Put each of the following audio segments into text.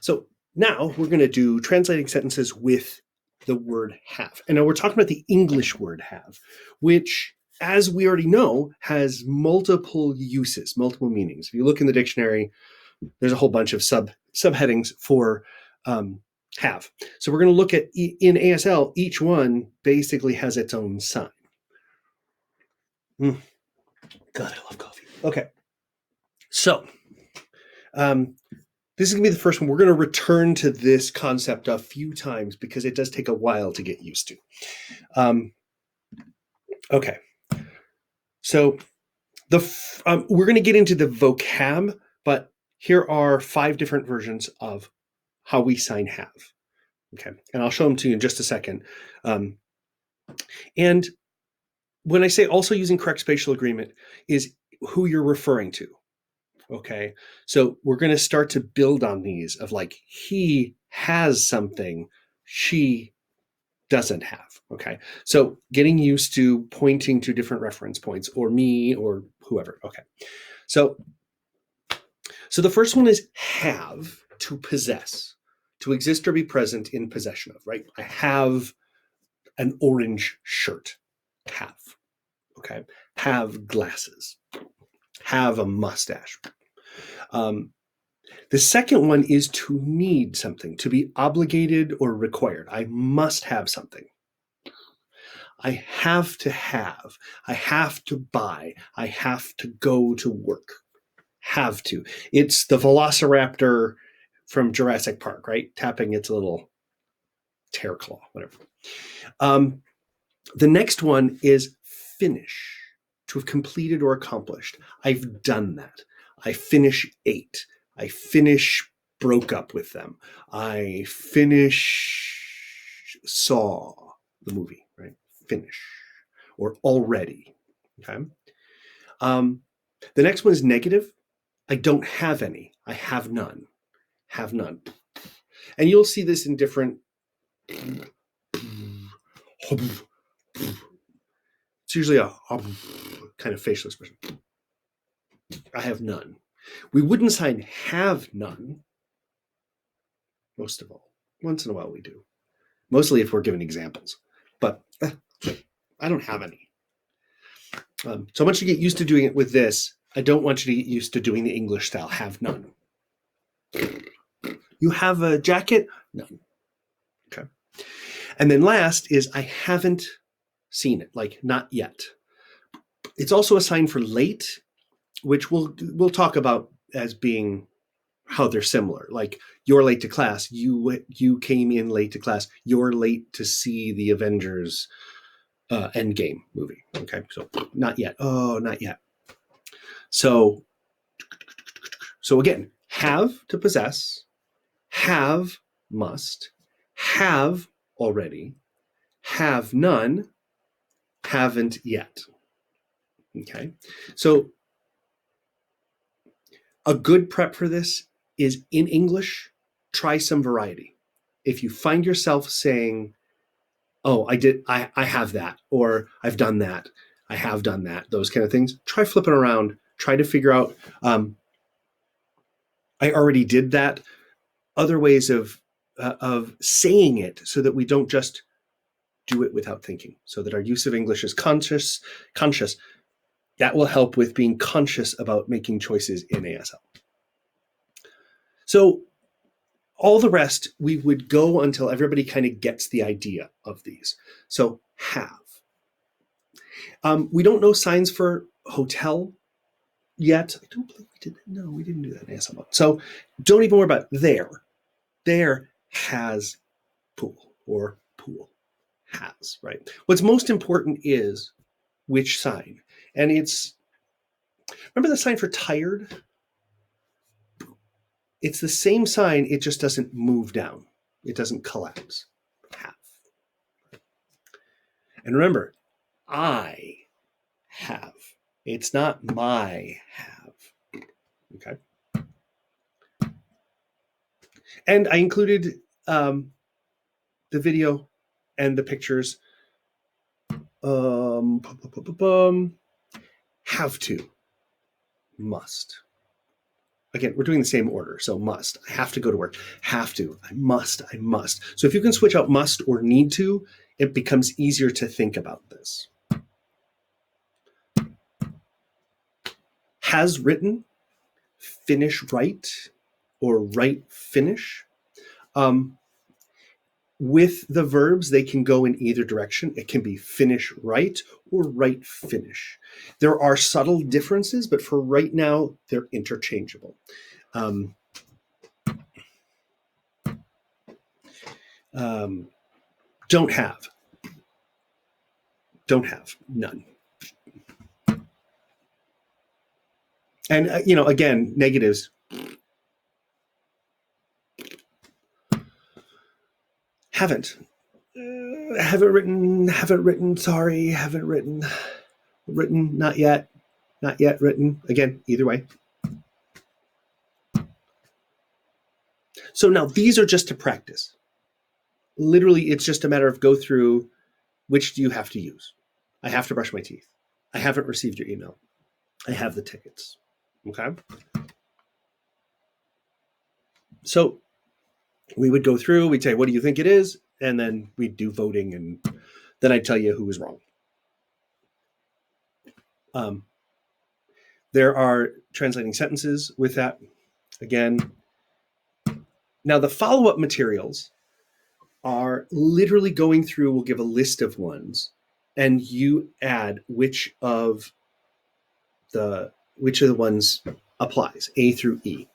So now we're going to do translating sentences with the word have. And now we're talking about the English word have, which, as we already know, has multiple uses, multiple meanings. If you look in the dictionary, there's a whole bunch of subheadings for have. So we're going to look at, in ASL, each one basically has its own sign. God, I love coffee. Okay. So this is going to be the first one. We're going to return to this concept a few times because it does take a while to get used to. Okay. So we're going to get into the vocab, but here are 5 different versions of how we sign have. Okay. And I'll show them to you in just a second. And when I say also using correct spatial agreement is who you're referring to. Okay. So we're going to start to build on these of like, he has something, she doesn't have. Okay. So getting used to pointing to different reference points, or me or whoever. Okay. So the first one is have, to possess, to exist or be present in possession of, right? I have an orange shirt. Have. Okay. Have glasses. Have a mustache. The second one is to need something, to be obligated or required. I must have something. I have to have. I have to buy. I have to go to work. Have to. It's the velociraptor from Jurassic Park, right? Tapping its little tear claw, whatever. The next one is finish, to have completed or accomplished. I've done that. I finish 8. I finish broke up with them. I finish saw the movie, right? Finish or already. Okay. The next one is negative. I don't have any. I have none. Have none. And you'll see this in different. It's usually a kind of facial expression. I have none. We wouldn't sign have none. Most of all. Once in a while we do. Mostly if we're given examples. But I don't have any. So I want you to get used to doing it with this. I don't want you to get used to doing the English style. Have none. You have a jacket? None. Okay. And then last is I haven't seen it. Like not yet. It's also a sign for late, which we'll talk about as being how they're similar. Like you're late to class. You came in late to class. You're late to see the Avengers Endgame movie. Okay, so not yet. Oh, not yet. So again, have, to possess, have, must, have already, have none, haven't yet. Okay, so a good prep for this is in English, try some variety. If you find yourself saying, oh, I have that, or I've done that, I have done that, those kind of things, try flipping around, try to figure out, I already did that, other ways of saying it so that we don't just do it without thinking, so that our use of English is conscious. That will help with being conscious about making choices in ASL. So all the rest, we would go until everybody kind of gets the idea of these. So have. We don't know signs for hotel yet. I don't believe we did. No, we didn't do that in ASL. So don't even worry about there. There has pool, or pool has, right? What's most important is which sign. And it's, remember the sign for tired? It's the same sign, it just doesn't move down. It doesn't collapse. Have. And remember, I have. It's not my have. Okay. And I included the video and the pictures. Have to. Must. again, we're doing the same order. So must, I have to go to work. Have to, I must, I must. So if you can switch out must or need to, it becomes easier to think about this. Has written, finish write, or write finish. With the verbs, they can go in either direction. It can be finish write or write finish. There are subtle differences, but for right now, they're interchangeable. Don't have. Don't have. None. And, again, negatives. Haven't. Haven't written, sorry, haven't written. Written, not yet. Not yet written. Again, either way. So now these are just to practice. Literally, it's just a matter of go through, which do you have to use? I have to brush my teeth. I haven't received your email. I have the tickets. Okay? So we would go through, we'd say, what do you think it is? And then we'd do voting, and then I'd tell you who was wrong. There are translating sentences with that. Again, now the follow-up materials are literally going through, we'll give a list of ones, and you add which of the ones applies, A through E.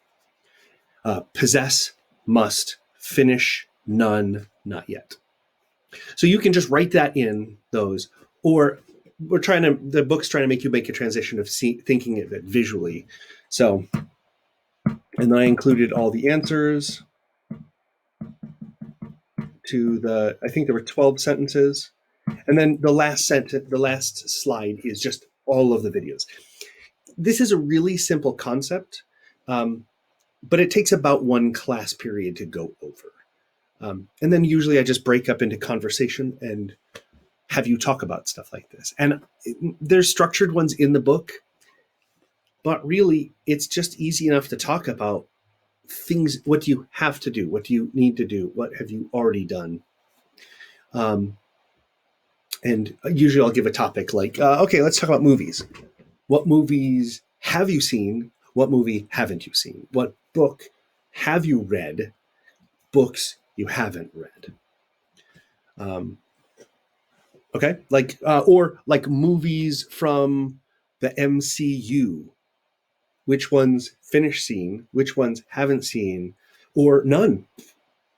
Possess, must, finish, none, not yet. So you can just write that in those, or the book's trying to make you make a transition of thinking of it visually. So, and then I included all the answers to I think there were 12 sentences. And then the last slide is just all of the videos. This is a really simple concept, but it takes about one class period to go over. And then usually I just break up into conversation and have you talk about stuff like this. And there's structured ones in the book, but really it's just easy enough to talk about things. What do you have to do? What do you need to do? What have you already done? And usually I'll give a topic like, okay, let's talk about movies. What movies have you seen? What movie haven't you seen? What book have you read? Books you haven't read. Okay, or like movies from the MCU. Which ones finished seen? Which ones haven't seen? Or none.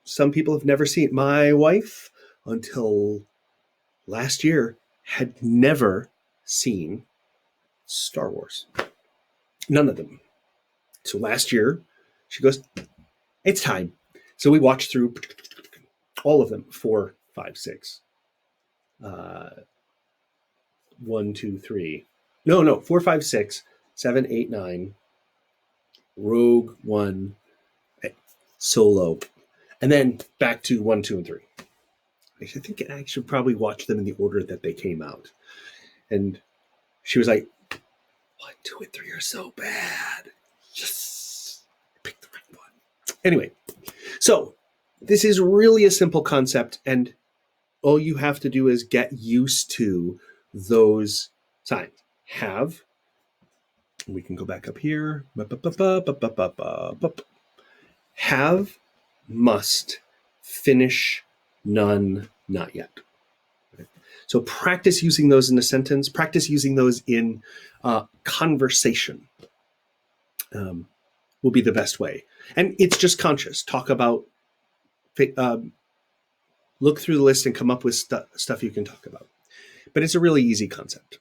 Some people have never seen. My wife, until last year, had never seen Star Wars. None of them. So last year, she goes, it's time. So we watched through all of them, 4, 5, 6. 1, 2, 3. No, 4, 5, 6, 7, 8, 9. Rogue One, Solo, and then back to 1, 2, and 3. I think I should probably watch them in the order that they came out. And she was like, 1, 2, and 3 are so bad. Yes, I picked the right one. Anyway, so this is really a simple concept, and all you have to do is get used to those signs. Have. We can go back up here. Have, must, finish, none, not yet. Okay. So practice using those in a sentence. Practice using those in conversation. Will be the best way. And it's just conscious. Talk about, look through the list and come up with stuff you can talk about. But it's a really easy concept.